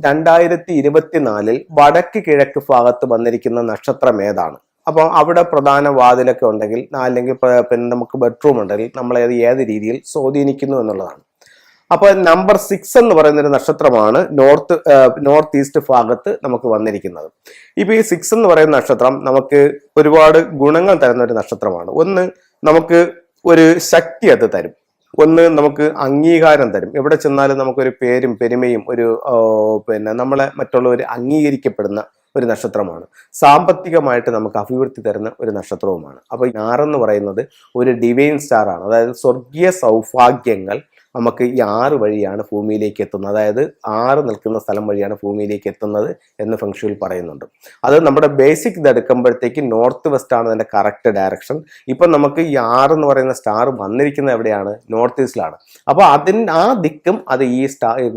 2024 വടക്ക് കിഴക്ക് ഭാഗത്ത് വന്നിരിക്കുന്ന നക്ഷത്രം ഏതാണ്? അപ്പോൾ അവിടെ പ്രധാന വാതിലൊക്കെ ഉണ്ടെങ്കിൽ അല്ലെങ്കിൽ പിന്നെ നമുക്ക് ബെഡ്റൂം ഉണ്ടെങ്കിൽ നമ്മളെ ഏത് രീതിയിൽ സ്വാധീനിക്കുന്നു എന്നുള്ളതാണ്. അപ്പോൾ നമ്പർ 6 എന്ന് പറയുന്ന ഒരു നക്ഷത്രമാണ് നോർത്ത് ഈസ്റ്റ് ഭാഗത്ത് നമുക്ക് വന്നിരിക്കുന്നത്. ഇപ്പൊ ഈ 6 എന്ന് പറയുന്ന നക്ഷത്രം നമുക്ക് ഒരുപാട് ഗുണങ്ങൾ തരുന്ന ഒരു നക്ഷത്രമാണ്. ഒന്ന്, നമുക്ക് ഒരു ശക്തി അത് തരും. ഒന്ന്, നമുക്ക് അംഗീകാരം തരും. എവിടെ ചെന്നാലും നമുക്കൊരു പേരും പെരുമയും ഒരു പിന്നെ നമ്മളെ മറ്റുള്ളവർ അംഗീകരിക്കപ്പെടുന്ന ഒരു നക്ഷത്രമാണ്. സാമ്പത്തികമായിട്ട് നമുക്ക് അഭിവൃദ്ധി തരുന്ന ഒരു നക്ഷത്രവുമാണ്. അപ്പൊ 6 എന്ന് പറയുന്നത് ഒരു ഡിവൈൻ സ്റ്റാർ ആണ്. അതായത് സ്വർഗീയ സൗഭാഗ്യങ്ങൾ നമുക്ക് ഈ 6 വഴിയാണ് ഭൂമിയിലേക്ക് എത്തുന്നത്. അതായത് 6 നിൽക്കുന്ന സ്ഥലം വഴിയാണ് ഭൂമിയിലേക്ക് എത്തുന്നത് എന്ന് ഫെങ്ഷുയിൽ പറയുന്നുണ്ട്. അത് നമ്മുടെ ബേസിക് ഇത് എടുക്കുമ്പോഴത്തേക്ക് നോർത്ത് വെസ്റ്റ് ആണ് അതിന്റെ കറക്റ്റ് ഡയറക്ഷൻ. ഇപ്പൊ നമുക്ക് ഈ 6 എന്ന് പറയുന്ന സ്റ്റാർ വന്നിരിക്കുന്നത് എവിടെയാണ്? നോർത്ത് ഈസ്റ്റിലാണ്. അപ്പോൾ ആ ദിക്കും അത് ഈ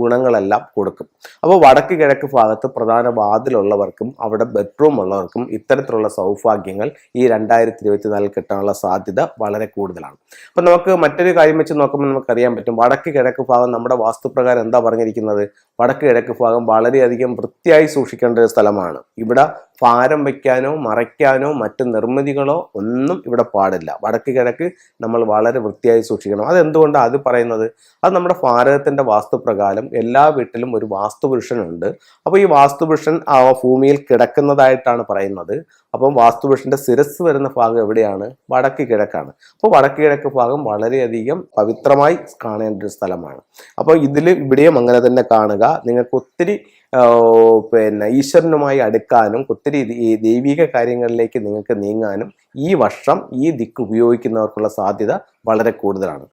ഗുണങ്ങളെല്ലാം കൊടുക്കും. അപ്പോൾ വടക്ക് കിഴക്ക് ഭാഗത്ത് പ്രധാന വാതിലുള്ളവർക്കും അവിടെ ബെഡ്റൂം ഉള്ളവർക്കും ഇത്തരത്തിലുള്ള സൗഭാഗ്യങ്ങൾ ഈ 2024 കിട്ടാനുള്ള സാധ്യത വളരെ കൂടുതലാണ്. അപ്പൊ നമുക്ക് മറ്റൊരു കാര്യം വെച്ച് നോക്കുമ്പോൾ നമുക്കറിയാൻ പറ്റും, വടക്ക് കിഴക്ക് ഭാഗം നമ്മുടെ വാസ്തുപ്രകാരം എന്താ പറഞ്ഞിരിക്കുന്നത്? വടക്ക് കിഴക്ക് ഭാഗം വളരെയധികം വൃത്തിയായി സൂക്ഷിക്കേണ്ട ഒരു സ്ഥലമാണ്. ഇവിടെ ഭാരം വയ്ക്കാനോ മറയ്ക്കാനോ മറ്റ് നിർമ്മിതികളോ ഒന്നും ഇവിടെ പാടില്ല. വടക്ക് കിഴക്ക് നമ്മൾ വളരെ വൃത്തിയായി സൂക്ഷിക്കണം. അതെന്തുകൊണ്ടാണ് അത് പറയുന്നത്? അത് നമ്മുടെ ഭാരതത്തിന്റെ വാസ്തുപ്രകാരം എല്ലാ വീട്ടിലും ഒരു വാസ്തുപുരുഷനുണ്ട്. അപ്പോൾ ഈ വാസ്തുപുരുഷൻ ആ ഭൂമിയിൽ കിടക്കുന്നതായിട്ടാണ് പറയുന്നത്. അപ്പം വാസ്തുപുരുഷന്റെ ശിരസ് വരുന്ന ഭാഗം എവിടെയാണ്? വടക്ക് കിഴക്കാണ്. അപ്പോൾ വടക്ക് കിഴക്ക് ഭാഗം വളരെയധികം പവിത്രമായി കാണേണ്ട ഒരു സ്ഥലമാണ്. അപ്പോൾ ഇവിടെയും അങ്ങനെ തന്നെ കാണുക. നിങ്ങൾക്ക് ഒത്തിരി പിന്നെ ഈശ്വരനുമായി അടുക്കാനും ഒത്തിരി ദൈവിക കാര്യങ്ങളിലേക്ക് നിങ്ങൾക്ക് നീങ്ങാനും ഈ വർഷം ഈ ദിക്ക് ഉപയോഗിക്കുന്നവർക്കുള്ള സാധ്യത വളരെ കൂടുതലാണ്.